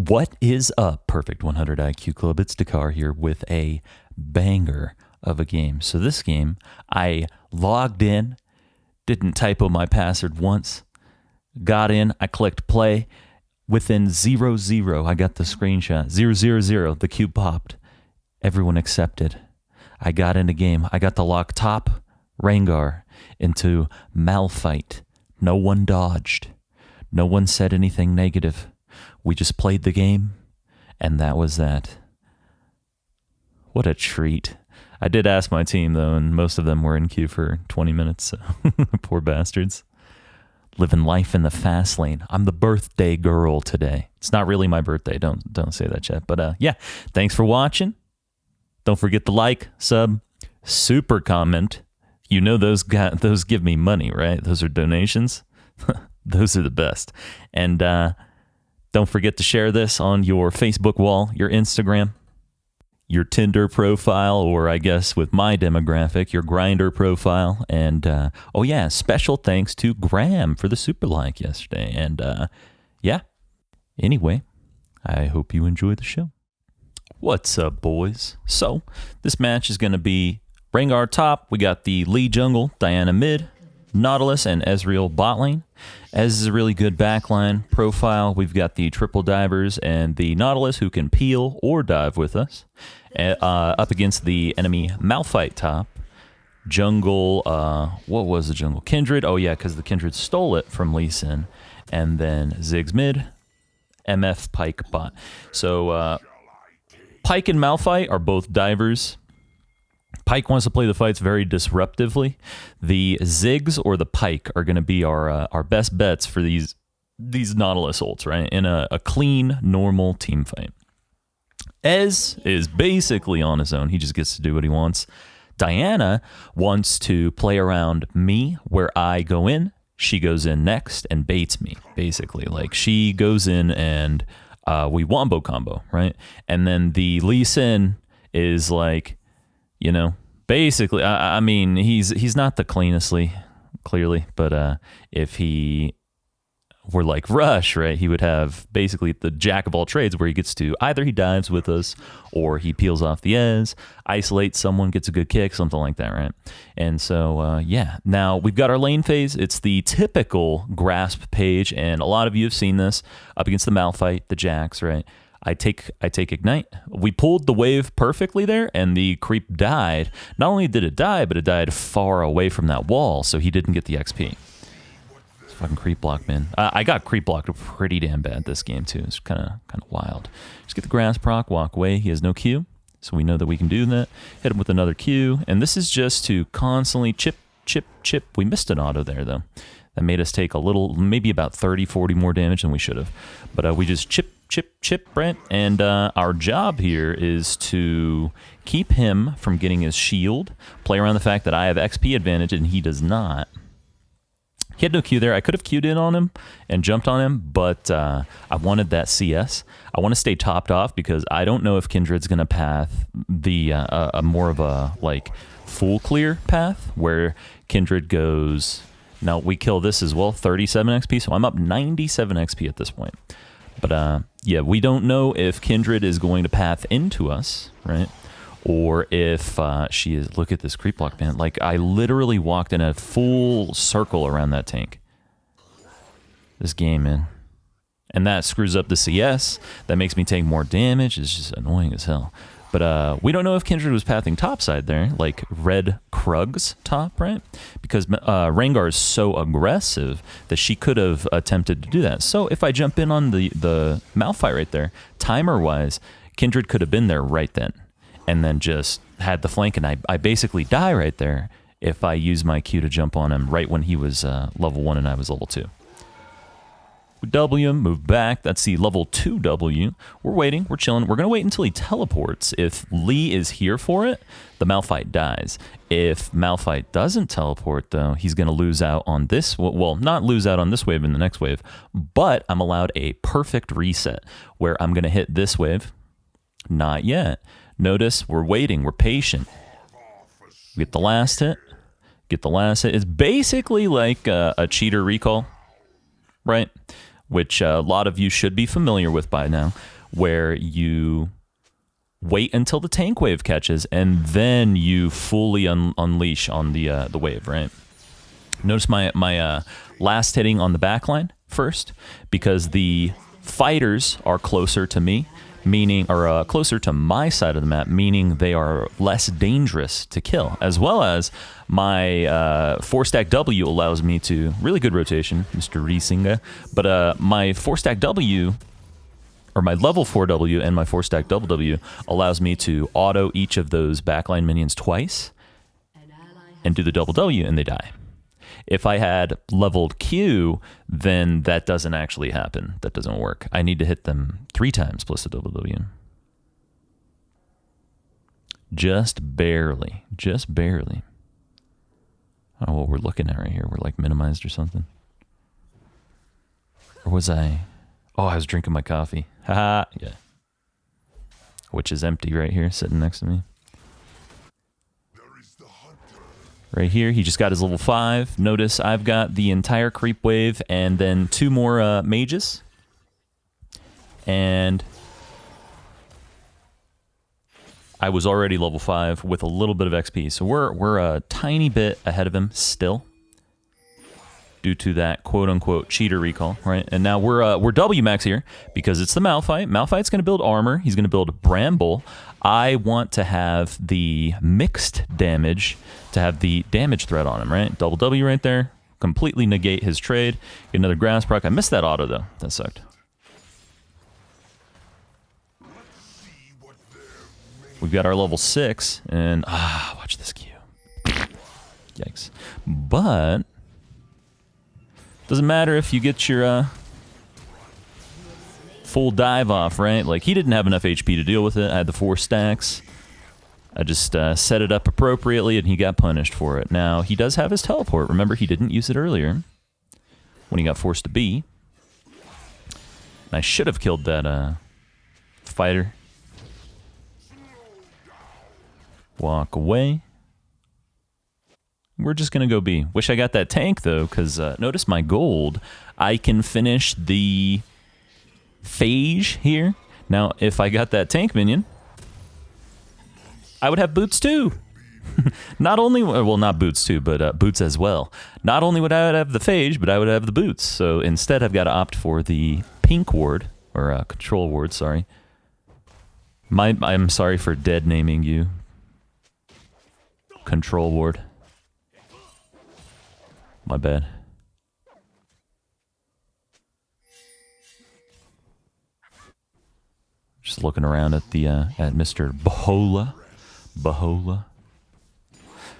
What is up, Perfect 100 IQ Club? It's Dekar here with a banger of a game. So this game, I logged in, didn't typo my password once, got in, I clicked play. Within 0-0, I got the screenshot. 0-0-0, the cube popped. Everyone accepted. I got in the game. I got to lock top rengar into Malphite. No one dodged. No one said anything negative. We just played the game, and that was that. What a treat. I did ask my team, though, and most of them were in queue for 20 minutes, so poor bastards. Living life in the fast lane. I'm the birthday girl today. It's not really my birthday. Don't say that, chat. But yeah, thanks for watching. Don't forget to like, sub, super comment. You know those give me money, right? Those are donations. Those are the best. And don't forget to share this on your Facebook wall, your Instagram, your Tinder profile, or I guess with my demographic, your Grindr profile. And oh yeah, special thanks to Graham for the super like yesterday. And yeah, anyway, I hope you enjoy the show. What's up, boys? So this match is going to be Rengar top. We got the Lee jungle, Diana mid, Nautilus and Ezreal bot lane. Ez is a really good backline profile. We've got the triple divers and the Nautilus who can peel or dive with us. Up against the enemy Malphite top. Jungle, what was the jungle? Kindred. Oh yeah, because the Kindred stole it from Lee Sin. And then Ziggs mid, MF Pyke bot. So Pyke and Malphite are both divers. Pyke wants to play the fights very disruptively. The Ziggs or the Pyke are going to be our best bets for these Nautilus ults, right? In a clean, normal team fight. Ez is basically on his own. He just gets to do what he wants. Diana wants to play around me where I go in. She goes in next and baits me, basically. Like, she goes in and we wombo combo, right? And then the Lee Sin is like, you know, basically, I mean, he's not the cleanest Lee, clearly, but if he were like Rush, right, he would have basically the jack of all trades where he gets to either he dives with us or he peels off the Ez, isolates someone, gets a good kick, something like that, right? And so, yeah, now we've got our lane phase. It's the typical grasp page, and a lot of you have seen this up against the Malphite, the Jax, right? I take Ignite. We pulled the wave perfectly there, and the creep died. Not only did it die, but it died far away from that wall, so he didn't get the XP. It's fucking creep block, man. I got creep blocked pretty damn bad this game, too. It's kind of wild. Just get the grass proc, walk away. He has no Q, so we know that we can do that. Hit him with another Q, and this is just to constantly chip. We missed an auto there, though. That made us take a little, maybe about 30, 40 more damage than we should have. But we just chip, right? And our job here is to keep him from getting his shield, play around the fact that I have XP advantage and he does not. He had no Q there. I could have Q'd in on him and jumped on him, but I wanted that CS. I want to stay topped off because I don't know if Kindred's going to path the a more of a like full clear path where Kindred goes. Now we kill this as well, 37 XP, so I'm up 97 XP at this point. But yeah, we don't know if Kindred is going to path into us, right? Or if she is, look at this creep block, man. Like, I literally walked in a full circle around that tank. This game, man. And that screws up the CS. That makes me take more damage. It's just annoying as hell. But we don't know if Kindred was pathing topside there, like Red Krug's top, right? Because Rengar is so aggressive that she could have attempted to do that. So if I jump in on the Malphite right there, timer-wise, Kindred could have been there right then and then just had the flank, and I basically die right there if I use my Q to jump on him right when he was level 1 and I was level 2. We W him, move back. That's the level 2 W. We're waiting. We're chilling. We're going to wait until he teleports. If Lee is here for it, the Malphite dies. If Malphite doesn't teleport, though, he's going to lose out on this. Well, not lose out on this wave in the next wave, but I'm allowed a perfect reset where I'm going to hit this wave. Not yet. Notice we're waiting. We're patient. Get the last hit. Get the last hit. It's basically like a cheater recall, right? which a lot of you should be familiar with by now, where you wait until the tank wave catches and then you fully unleash on the wave, right? Notice my last hitting on the backline first, because the fighters are closer to me, meaning, or closer to my side of the map, meaning they are less dangerous to kill, as well as my 4-stack W allows me to, really good rotation, Mr. Riesinga, but my 4-stack W, or my level 4 W and my 4-stack double W allows me to auto each of those backline minions twice and do the double W and they die. If I had leveled Q, then that doesn't actually happen. That doesn't work. I need to hit them 3 times plus a double W. Just barely. Just barely. I don't know what we're looking at right here. We're like minimized or something. Or was I... Oh, I was drinking my coffee. Haha, yeah. Which is empty right here, sitting next to me. Right here, he just got his level 5. Notice I've got the entire creep wave and then 2 more mages. And I was already level 5 with a little bit of XP. So we're a tiny bit ahead of him still, due to that quote-unquote cheater recall, right? And now we're W max here because it's the Malphite. Malphite's going to build armor. He's going to build Bramble. I want to have the mixed damage, to have the damage threat on him, right? Double W right there. Completely negate his trade. Get another grass proc. I missed that auto, though. That sucked. We've got our level 6, and... watch this Q. Yikes. But... doesn't matter if you get your full dive off, right? Like, he didn't have enough HP to deal with it. I had the 4 stacks. I just set it up appropriately, and he got punished for it. Now, he does have his teleport. Remember, he didn't use it earlier when he got forced to be. And I should have killed that fighter. Walk away. We're just going to go B. Wish I got that tank, though, because notice my gold. I can finish the phage here. Now, if I got that tank minion, I would have boots, too. Not only, well, not boots, too, but boots as well. Not only would I have the phage, but I would have the boots. So instead, I've got to opt for the pink ward, or control ward, sorry. I'm sorry for dead naming you. Control ward. My bad. Just looking around at the at Mr. Bahola.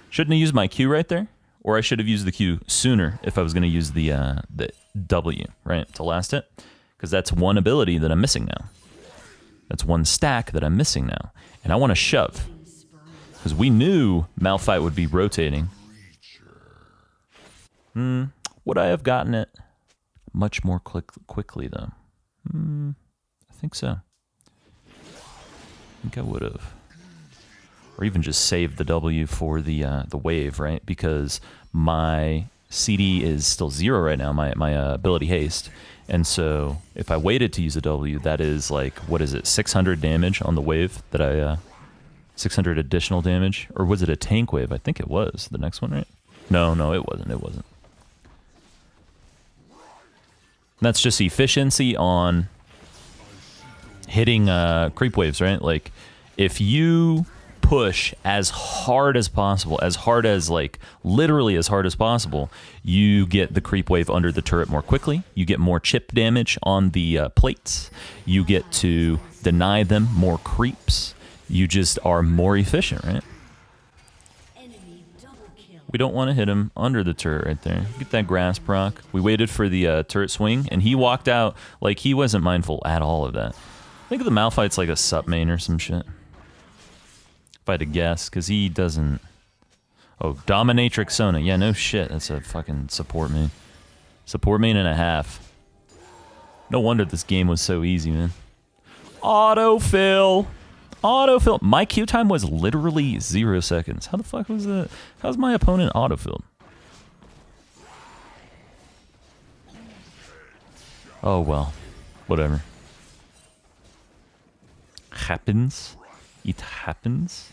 Shouldn't have used my Q right there, or I should have used the Q sooner if I was going to use the W, right, to last hit, because that's one ability that I'm missing now. That's one stack that I'm missing now, and I want to shove, because we knew Malphite would be rotating. Would I have gotten it much more quickly, though? I think so. I think I would have. Or even just saved the W for the wave, right? Because my CD is still 0 right now, my ability haste. And so if I waited to use a W, that is like, what is it, 600 damage on the wave that I... 600 additional damage? Or was it a tank wave? I think it was. The next one, right? No, it wasn't. It wasn't. That's just efficiency on hitting creep waves, right? Like, if you push as hard as possible, as hard as, like, literally as hard as possible, you get the creep wave under the turret more quickly. You get more chip damage on the plates. You get to deny them more creeps. You just are more efficient, right? We don't want to hit him under the turret right there. Get that grass proc. We waited for the turret swing, and he walked out like he wasn't mindful at all of that. I think the Malphite's like a sup main or some shit. If I had to guess, because he doesn't... Oh, Dominatrix Sona. Yeah, no shit. That's a fucking support main. Support main and a half. No wonder this game was so easy, man. Autofill! Autofill. My Q time was literally 0 seconds. How the fuck was that? How's my opponent autofilled? Oh well. Whatever. Happens. It happens.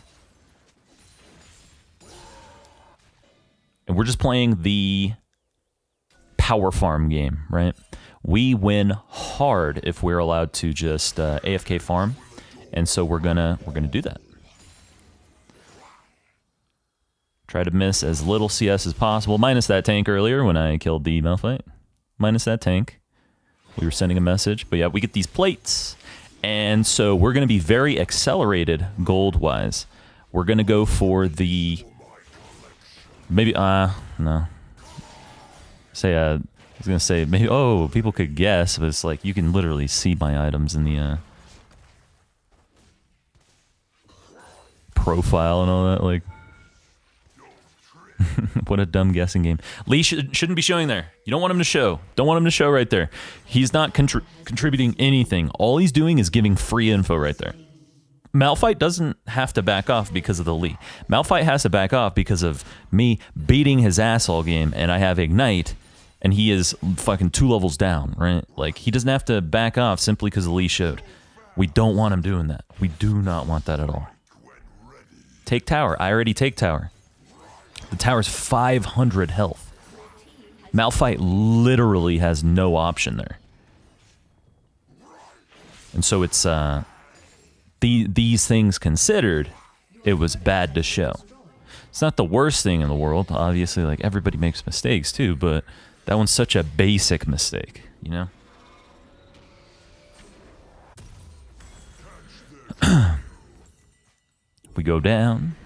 And we're just playing the power farm game, right? We win hard if we're allowed to just AFK farm, and so we're gonna do that. Try to miss as little CS as possible, minus that tank earlier when I killed the Malphite. Minus that tank. We were sending a message, but yeah, we get these plates, and so we're gonna be very accelerated gold-wise. We're gonna go for the maybe no. Say I was gonna say maybe people could guess, but it's like you can literally see my items in the profile and all that. Like, what a dumb guessing game. Lee shouldn't be showing there. You don't want him to show. Don't want him to show right there. He's not contributing anything. All he's doing is giving free info right there. Malphite doesn't have to back off because of the Lee. Malphite has to back off because of me beating his ass all game, and I have Ignite, and he is fucking 2 levels down, right? Like, he doesn't have to back off simply because the Lee showed. We don't want him doing that. We do not want that at all. Take tower. I already take tower. The tower's 500 health. Malphite literally has no option there. And so it's, these things considered, it was bad to show. It's not the worst thing in the world. Obviously, like, everybody makes mistakes too, but that one's such a basic mistake, you know? We go down.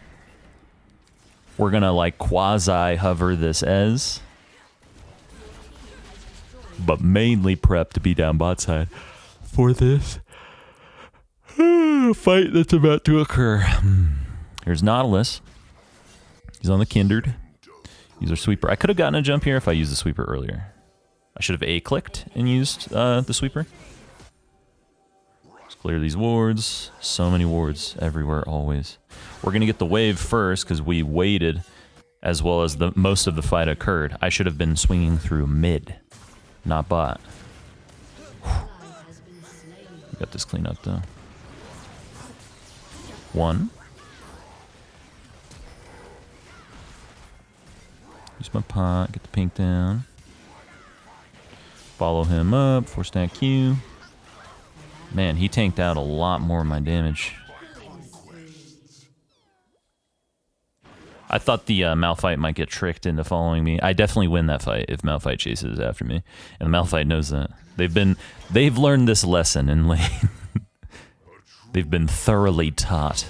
We're gonna, like, quasi-hover this Ez. But mainly prep to be down bot side for this fight that's about to occur. Here's Nautilus. He's on the Kindred. Use our sweeper. I could have gotten a jump here if I used the sweeper earlier. I should have A-clicked and used the sweeper. Let's clear these wards. So many wards everywhere, always. We're going to get the wave first because we waited as well as the most of the fight occurred. I should have been swinging through mid, not bot. Got this clean up though. 1. Use my pot, get the pink down. Follow him up, 4-stack Q. Man, he tanked out a lot more of my damage. I thought the Malphite might get tricked into following me. I definitely win that fight if Malphite chases after me. And the Malphite knows that. They've learned this lesson in lane. They've been thoroughly taught.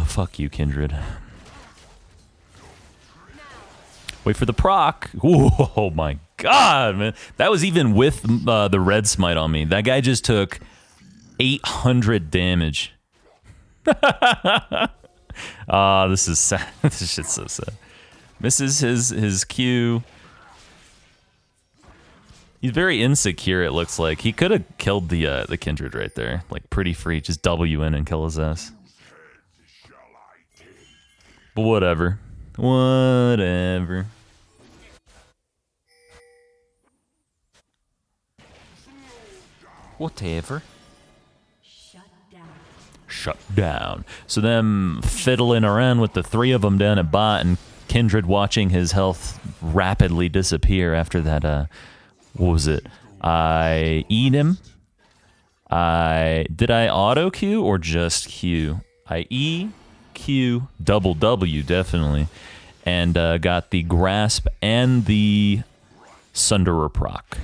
Fuck you, Kindred. Wait for the proc. Ooh, oh my god, man. That was even with the red smite on me. That guy just took 800 damage. This is sad. This shit's so sad. Misses his Q. He's very insecure, it looks like. He could have killed the Kindred right there. Like, pretty free. Just W in and kill his ass. But whatever. Whatever. Whatever. Shut down. So them fiddling around with the 3 of them down at bot and Kindred watching his health rapidly disappear after that, what was it? I eat him. Did I auto Q or just Q? I E, Q, double W, definitely. And got the grasp and the Sunderer proc.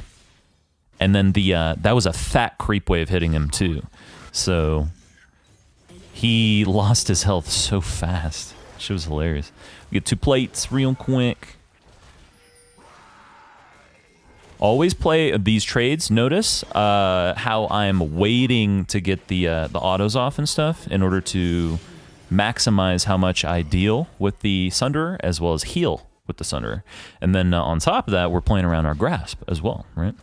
And then the that was a fat creep wave hitting him too. So he lost his health so fast. Shit was hilarious. We get 2 plates real quick. Always play these trades. Notice how I'm waiting to get the autos off and stuff in order to maximize how much I deal with the Sunderer as well as heal with the Sunderer. And then on top of that, we're playing around our grasp as well, right?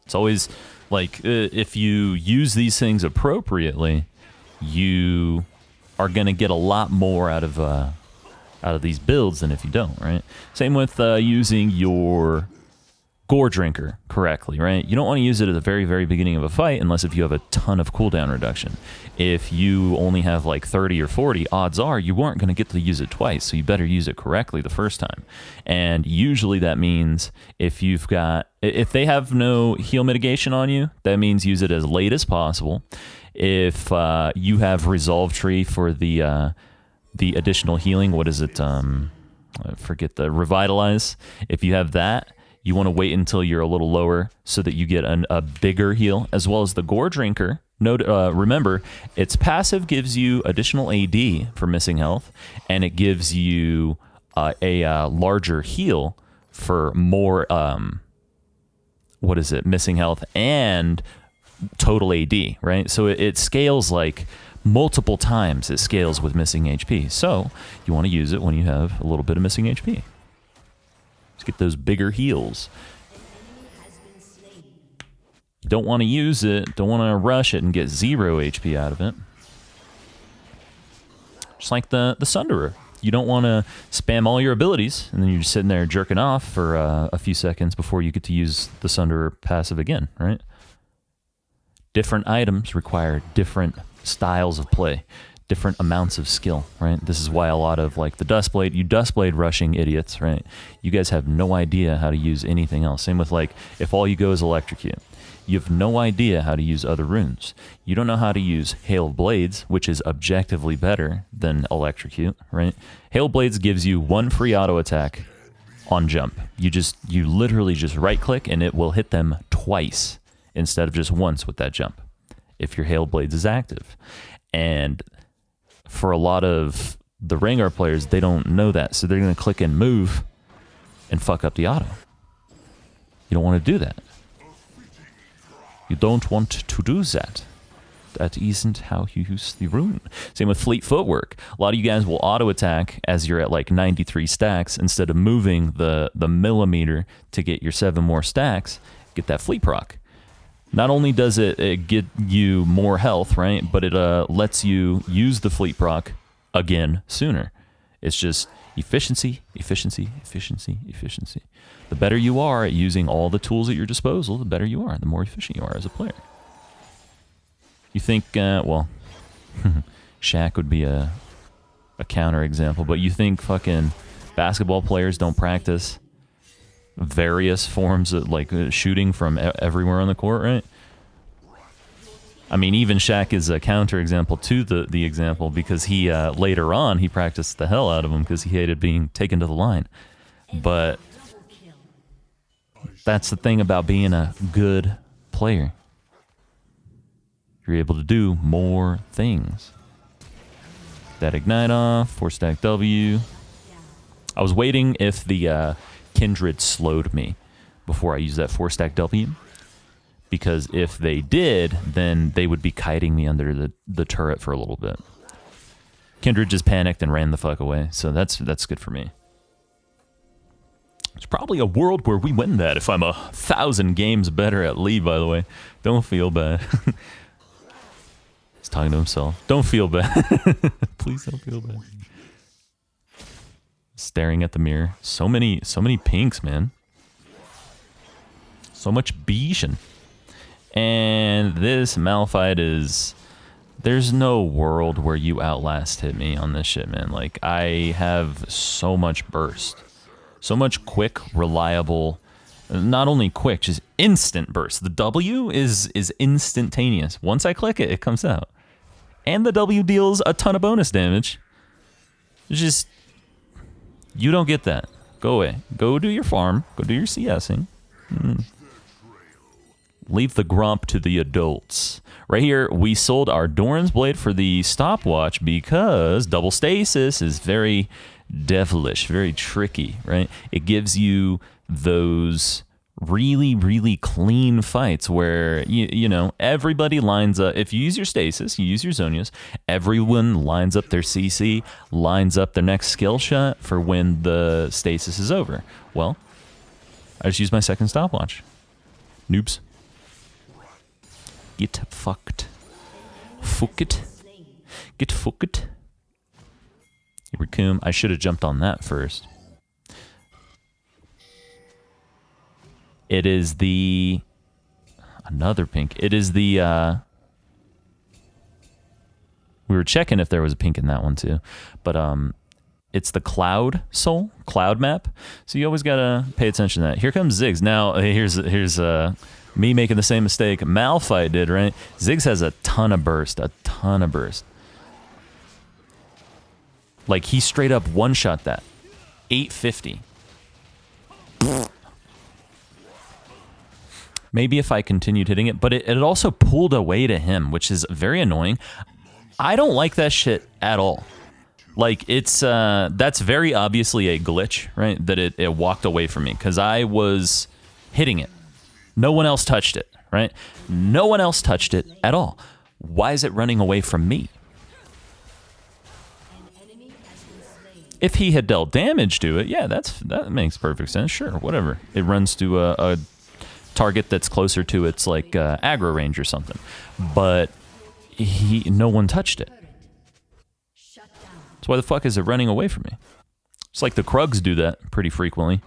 It's always like if you use these things appropriately, you are going to get a lot more out of these builds than if you don't, right? Same with using your gore drinker correctly, right? You don't want to use it at the very, very beginning of a fight unless if you have a ton of cooldown reduction. If you only have like 30 or 40, odds are you weren't going to get to use it twice, so you better use it correctly the first time. And usually that means if they have no heal mitigation on you, that means use it as late as possible. If you have Resolve Tree for the additional healing, what is it? I forget the Revitalize. If you have that, you want to wait until you're a little lower so that you get a bigger heal, as well as the Gore Drinker. Remember, its passive gives you additional AD for missing health, and it gives you a larger heal for more, missing health and total AD, right? So it scales like multiple times it scales with missing HP. So you want to use it when you have a little bit of missing HP. Let's get those bigger heals. You don't want to use it, don't want to rush it and get 0 HP out of it. Just like the Sunderer. You don't want to spam all your abilities and then you're just sitting there jerking off for a few seconds before you get to use the Sunderer passive again, right? Different items require different styles of play, different amounts of skill, right? This is why a lot of like the Dustblade, you Dustblade rushing idiots, right? You guys have no idea how to use anything else. Same with like, if all you go is Electrocute, you have no idea how to use other runes. You don't know how to use Hail of Blades, which is objectively better than Electrocute, right? Hail of Blades gives you 1 free auto attack on jump. You literally just right click and it will hit them twice instead of just once with that jump if your Hail of Blades is active. And for a lot of the rengar players, they don't know that, so they're going to click and move and fuck up the auto. You don't want to do that. You don't want to do that. That isn't how you use the rune. Same with Fleet Footwork. A lot of you guys will auto attack as you're at like 93 stacks instead of moving the millimeter to get your 7 more stacks, get that fleet proc. Not only does it get you more health, right, but it lets you use the fleet proc again sooner. It's just efficiency, efficiency, efficiency, efficiency. The better you are at using all the tools at your disposal, the better you are, the more efficient you are as a player. You think, well, Shaq would be a counter example, but you think fucking basketball players don't practice various forms of like shooting from everywhere on the court, right? I mean, even Shaq is a counter example to the example because he later on he practiced the hell out of them because he hated being taken to the line. But that's the thing about being a good player. You're able to do more things. That ignite off, 4-stack W. I was waiting if the Kindred slowed me before I used that 4-stack W, because if they did, then they would be kiting me under the turret for a little bit. Kindred just panicked and ran the fuck away, so that's good for me. There's probably a world where we win that if I'm 1,000 games better at Lee, by the way. Don't feel bad. He's talking to himself. Don't feel bad. Please don't feel bad. Staring at the mirror. So many pinks, man. So much Bijan. And this Malphite is... There's no world where you outlast hit me on this shit, man. Like, I have so much burst. So much quick, reliable... Not only quick, just instant burst. The W is instantaneous. Once I click it, it comes out. And the W deals a ton of bonus damage. It's just... You don't get that. Go away. Go do your farm. Go do your CSing. Leave the gromp to the adults. Right here, we sold our Doran's Blade for the stopwatch because double stasis is very devilish, very tricky, right? It gives you those really, really clean fights where, you know, everybody lines up. If you use your stasis, you use your Zonias, everyone lines up their CC, lines up their next skill shot for when the stasis is over. Well, I just used my second stopwatch. Noobs. Get fucked. Fuck it. Get fucked. Raccoon. I should have jumped on that first. It is the... Another pink. It is the... We were checking if there was a pink in that one too. But it's the Cloud Soul, Cloud map. So you always gotta pay attention to that. Here comes Ziggs. Now, here's me making the same mistake Malphite did, right? Ziggs has a ton of burst. Like, he straight up one-shot that. 850. Maybe if I continued hitting it, but it also pulled away to him, which is very annoying. I don't like that shit at all. Like, it's, that's very obviously a glitch, right? That it walked away from me, because I was hitting it. No one else touched it, right? No one else touched it at all. Why is it running away from me? If he had dealt damage to it, yeah, that makes perfect sense. Sure, whatever. It runs to a target that's closer to its like aggro range or something. But no one touched it. So why the fuck is it running away from me? It's like the Krugs do that pretty frequently.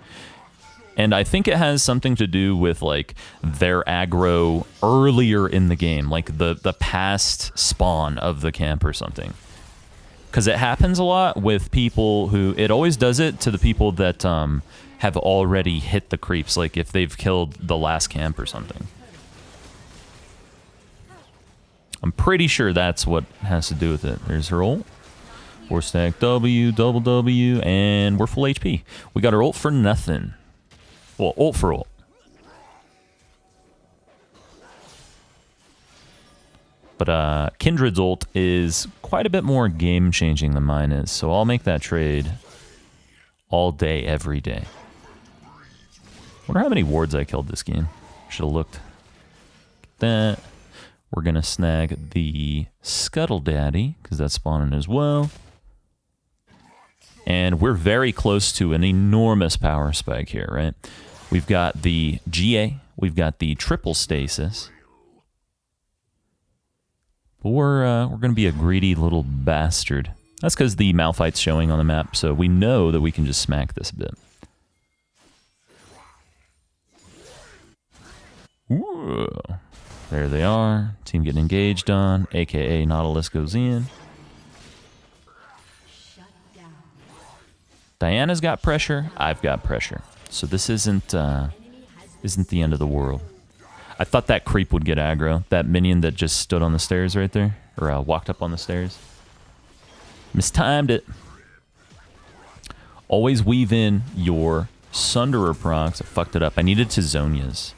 And I think it has something to do with like their aggro earlier in the game, like the past spawn of the camp or something. Because it happens a lot with people who... It always does it to the people that have already hit the creeps, like if they've killed the last camp or something. I'm pretty sure that's what has to do with it. There's her ult. 4-stack W, double W, and we're full HP. We got our ult for nothing. Well, ult for ult. But Kindred's ult is quite a bit more game-changing than mine is, so I'll make that trade all day, every day. Wonder how many wards I killed this game. Should have looked. That. We're going to snag the Scuttle Daddy, because that's spawning as well. And we're very close to an enormous power spike here, right? We've got the GA. We've got the triple stasis. But we're going to be a greedy little bastard. That's because the Malphite's showing on the map, so we know that we can just smack this a bit. Ooh. There they are. Team getting engaged on, a.k.a. Nautilus goes in. Diana's got pressure. I've got pressure. So this isn't the end of the world. I thought that creep would get aggro. That minion that just stood on the stairs right there. Or walked up on the stairs. Mistimed it. Always weave in your Sunderer procs. I fucked it up. I needed Tizonia's.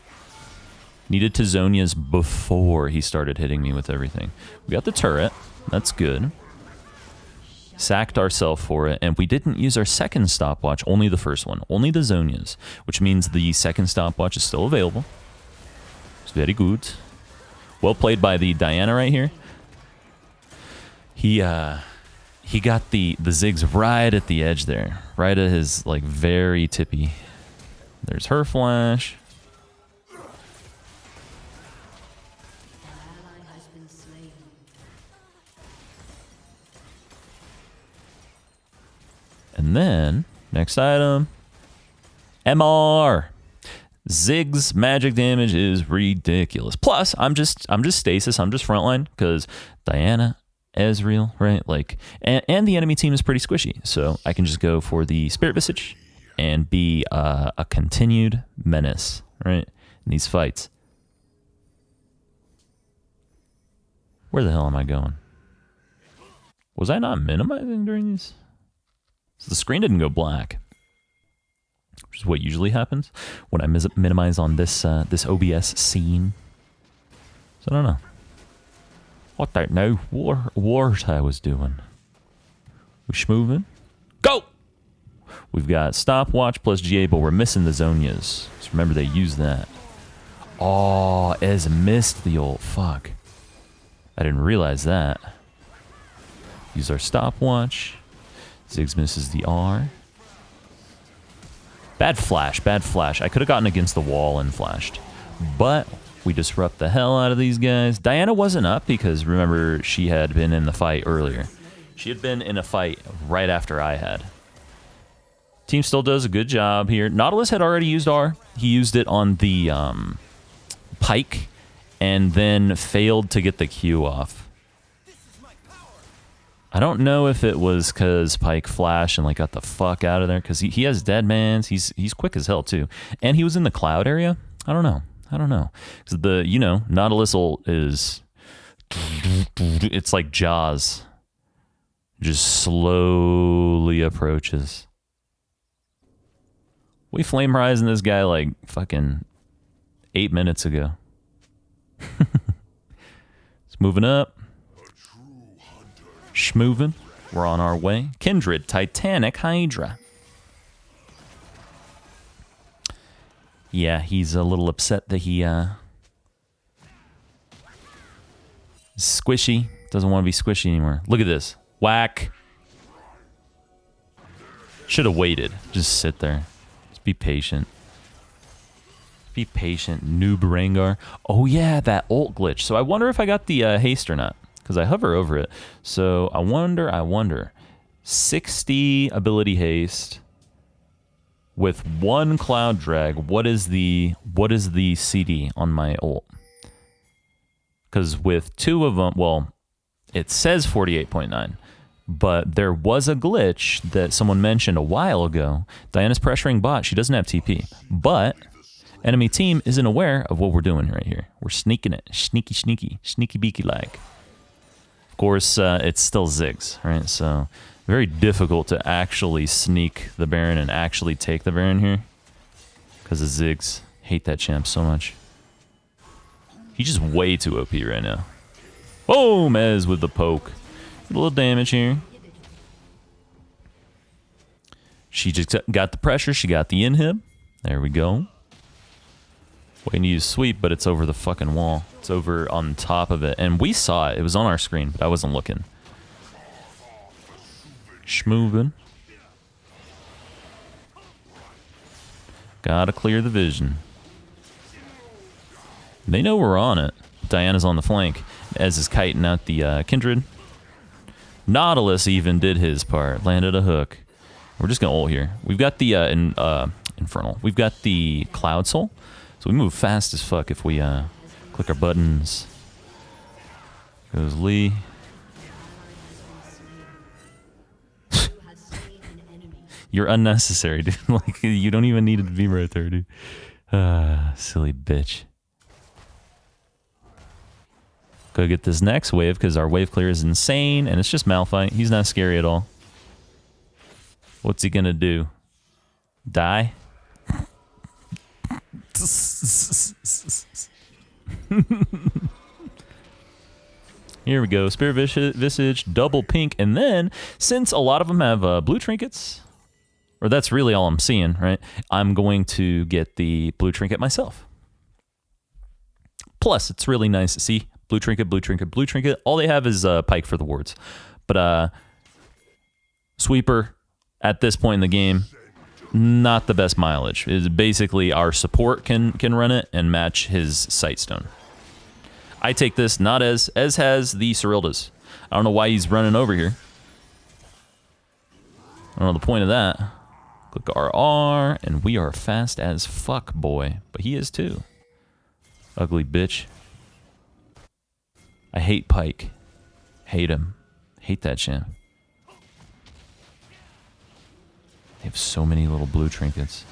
Needed Tizonia's before he started hitting me with everything. We got the turret. That's good. Sacked ourselves for it, and we didn't use our second stopwatch, only the first one. Only the Zonias, which means the second stopwatch is still available. It's very good. Well played by the Diana right here. He got the Ziggs right at the edge there. Right at his, like, very tippy. There's her flash. And then, next item, MR. Ziggs magic damage is ridiculous. Plus, I'm just stasis, I'm just frontline, because Diana, Ezreal, right? Like, and the enemy team is pretty squishy, so I can just go for the Spirit Visage and be a continued menace, right? In these fights. Where the hell am I going? Was I not minimizing during these? So the screen didn't go black, which is what usually happens when I minimize on this this OBS scene. So I don't know. I don't know what I was doing. We schmoving? Go! We've got stopwatch plus GA, but we're missing the Zonias. So remember they use that. Oh, Ez missed the ult. Fuck. I didn't realize that. Use our stopwatch. Ziggs misses the R. Bad flash, bad flash. I could have gotten against the wall and flashed. But we disrupt the hell out of these guys. Diana wasn't up because, remember, she had been in the fight earlier. She had been in a fight right after I had. Team still does a good job here. Nautilus had already used R. He used it on the Pike and then failed to get the Q off. I don't know if it was because Pike flashed and like got the fuck out of there, because he has dead mans. He's quick as hell too, and he was in the cloud area. I don't know. Because the Nautilus ult is, it's like Jaws, just slowly approaches. We flame horizon this guy like fucking 8 minutes ago. It's moving up. Schmoving. We're on our way. Kindred, Titanic, Hydra. Yeah, he's a little upset that he squishy. Doesn't want to be squishy anymore. Look at this. Whack. Should have waited. Just sit there. Just be patient. Be patient, noob rengar. Oh yeah, that ult glitch. So I wonder if I got the haste or not, because I hover over it. So I wonder. 60 ability haste with 1 cloud drag. What is the CD on my ult? Because with 2 of them, well, it says 48.9, but there was a glitch that someone mentioned a while ago. Diana's pressuring bot. She doesn't have TP, but enemy team isn't aware of what we're doing right here. We're sneaking it. Sneaky beaky like. Of course, it's still Ziggs, right? So very difficult to actually sneak the Baron and actually take the Baron here because of Ziggs. Hate that champ so much. He's just way too OP right now. Oh, Mez with the poke. A little damage here. She just got the pressure. She got the inhib. There we go. Waiting to use sweep, but it's over the fucking wall. It's over on top of it. And we saw it. It was on our screen, but I wasn't looking. Schmovin'. Gotta clear the vision. They know we're on it. Diana's on the flank. Ez is kiting out the Kindred. Nautilus even did his part. Landed a hook. We're just gonna ult here. We've got the Infernal. We've got the Cloud Soul. So we move fast as fuck if we click our buttons. Goes Lee. You're unnecessary, dude. Like, you don't even need it to be right there, dude. Silly bitch. Go get this next wave, because our wave clear is insane, and it's just Malphite. He's not scary at all. What's he gonna do? Die? Here we go. Spirit Visage, double pink, and then, since a lot of them have blue trinkets, or that's really all I'm seeing, right? I'm going to get the blue trinket myself. Plus, it's really nice to see blue trinket, blue trinket, blue trinket. All they have is Pike for the wards. But Sweeper, at this point in the game, not the best mileage. It's basically our support can run it and match his Sightstone. I take this not as has the Cyrildas. I don't know why he's running over here. I don't know the point of that. Click RR, and we are fast as fuck, boy. But he is too. Ugly bitch. I hate Pike. Hate him. Hate that champ. They have so many little blue trinkets.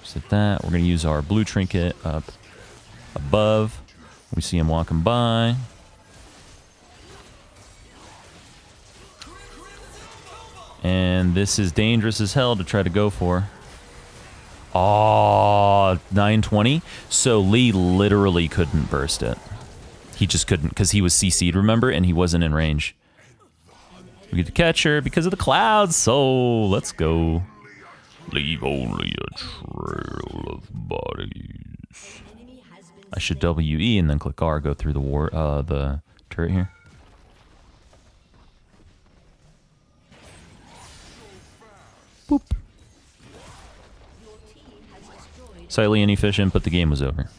Just at that, we're going to use our blue trinket up above. We see him walking by. And this is dangerous as hell to try to go for. Oh, 920. So Lee literally couldn't burst it. He just couldn't, because he was CC'd, remember? And he wasn't in range. We get to catch her because of the clouds. So let's go. Leave only a trail of bodies. I should WE and then click R, go through the turret here. Boop. Slightly inefficient, but the game was over.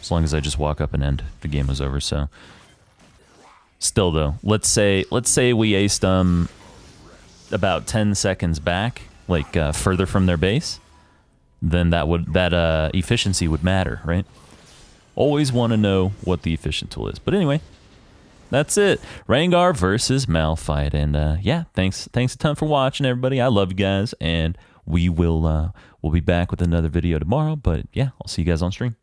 As long as I just walk up and end, the game was over, so. Still though, let's say we aced them about 10 seconds back, like further from their base, then that efficiency would matter, right? Always want to know what the efficient tool is. But anyway, that's it. Rengar versus Malphite. And yeah, thanks a ton for watching, everybody. I love you guys, and we'll be back with another video tomorrow. But yeah, I'll see you guys on stream.